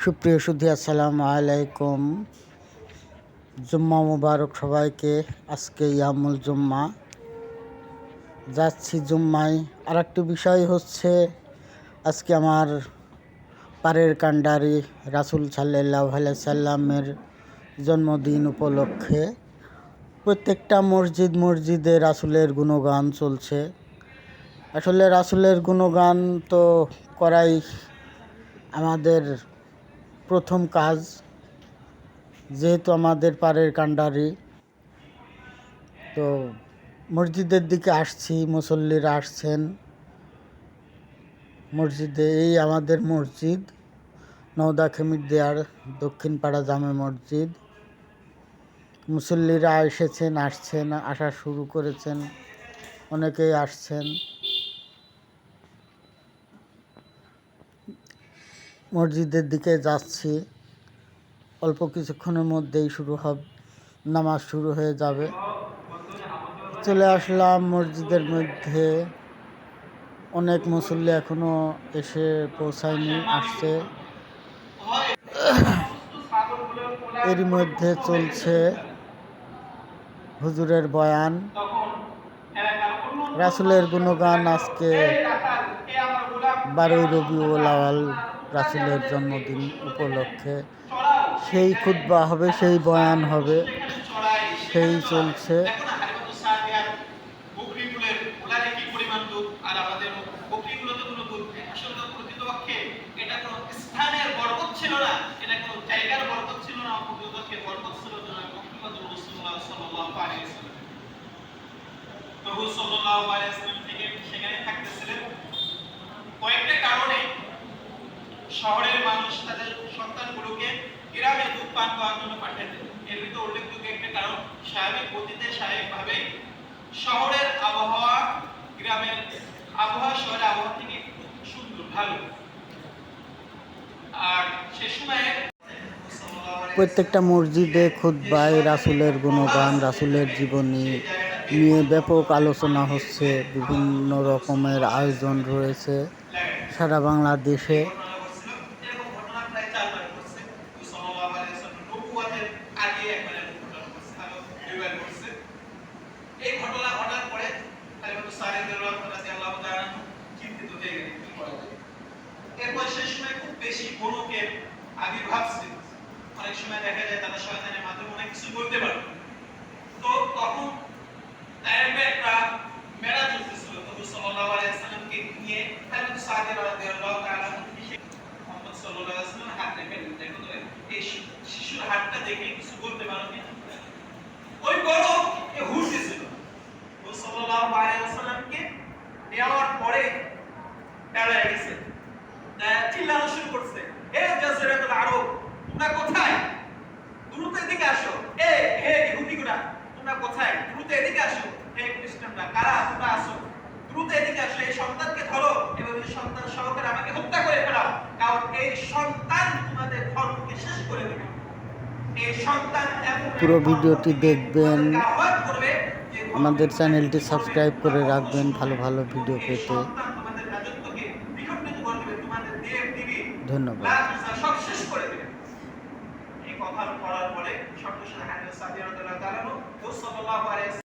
সুপ্রিয় সুধী, আসসালামু আলাইকুম। জুম্মা মুবারক সবাইকে। আজকে ইয়ামুল জুম্মা, যাচ্ছি জুম্মায়। আর একটি বিষয় হচ্ছে, আজকে আমার পারের কান্ডারি রাসূল সাল্লাল্লাহু আলাইহি সাল্লামের জন্মদিন উপলক্ষে প্রত্যেকটা মসজিদে রাসূলের গুণগান চলছে। আসলে রাসূলের গুণগান তো করাই আমাদের প্রথম কাজ, যেহেতু আমাদের পারের কান্ডারি। তো মসজিদের দিকে আসছি, মুসল্লিরা আসছেন মসজিদে। এই আমাদের মসজিদ, নওদা খেমির দেয়ার দক্ষিণ পাড়া জামে মসজিদ। মুসল্লিরা আসছেন, আসা শুরু করেছেন, অনেকেই আসছেন। মসজিদের দিকে যাচ্ছি, অল্প কিছুক্ষণের মধ্যেই নামাজ শুরু হয়ে যাবে। চলে আসলাম মসজিদের মধ্যে। অনেক মুসল্লি এখনো এসে পৌঁছায়নি, আসছে। এরই মধ্যে চলছে হুজুরের বয়ান, রাসূলের গুণগান। আজকে 12ই রবিউল আউয়াল, রাসূলের জন্মদিন উপলক্ষে সেই খুতবা হবে, সেই বয়ান হবে, সেই চলছে। কয়েকটা কারণে শহরের মানুষ তাদের সন্তানগুলোকে গ্রামে দুধ পান করার জন্য পাঠিয়ে দেয়। এর ভিতরে উল্লেখযোগ্য একটা কারণ, স্বাভাবিকভাবে শহরের আবহাওয়া গ্রামের আবহাওয়া শহরের আবহাওয়া থেকে সুন্দর, ভালো। আর সে সময়ে প্রত্যেকটা মসজিদে খুতবায় রাসূলের গুণগান, রাসূলের জীবনী নিয়ে ব্যাপক আলোচনা হচ্ছে। বিভিন্ন রকমের আয়োজন রয়েছে সারা বাংলাদেশে। এই ঘটনা ঘটার পরে চিন্তিত হয়ে গেলেন কি করা যায়। এরপর সেই সময় খুব বেশি গণকের আবির্ভাব ছিল। অনেক সময় দেখা যায় তারা শয়তানের মাধ্যমে অনেক কিছু করতে পারে। তো তখন একটা মেলা চলতেছিল নবী সাল্লাল্লাহু আলাইহি ওয়াসাল্লামকে নিয়ে। হযরত সাদ রাদিয়াল্লাহু তাআলা মুহাম্মদ সাল্লাল্লাহু আলাইহি ওয়াসাল্লাম হাত রেখে দেখো এই শিশুর হাতটা দেখে কিছু বলতে পারো কি? ওই বড় এ হুশ দিছিল নবী সাল্লাল্লাহু আলাইহি ওয়াসাল্লামকে নেওয়ার পরে দাঁড়ায় গেছে, চিল্লানো শুরু করছে, হে জাযিরাতুল আরব, তোমরা কোথায়? দ্রুত এদিকে আসো। হে ইহুদিরা, তোমরা কোথায়? দ্রুত এদিকে আসো। হে খ্রিস্টানরা, কারা তোমরা আসো? দ্রুত এদিকে আসো। এই সন্তানকে ধরো এবং এই সন্তান সহকারে আমাকে হত্যা করে ফেলাও, কারণ এই সন্তান তোমাদের ধর্মকে শেষ করে দেবে। এই সন্তান পুরো ভিডিওটি দেখবেন, আমাদের চ্যানেলটি সাবস্ক্রাইব করে রাখবেন ভালো ভালো ভিডিও পেতে। ধন্যবাদ। সব শেষ করে দেবে। এই কথা পড়ার পরে সর্বশেষ হাদিস সাদিয়া রাদিয়াল্লাহু তাআলা সাল্লাল্লাহু আলাইহি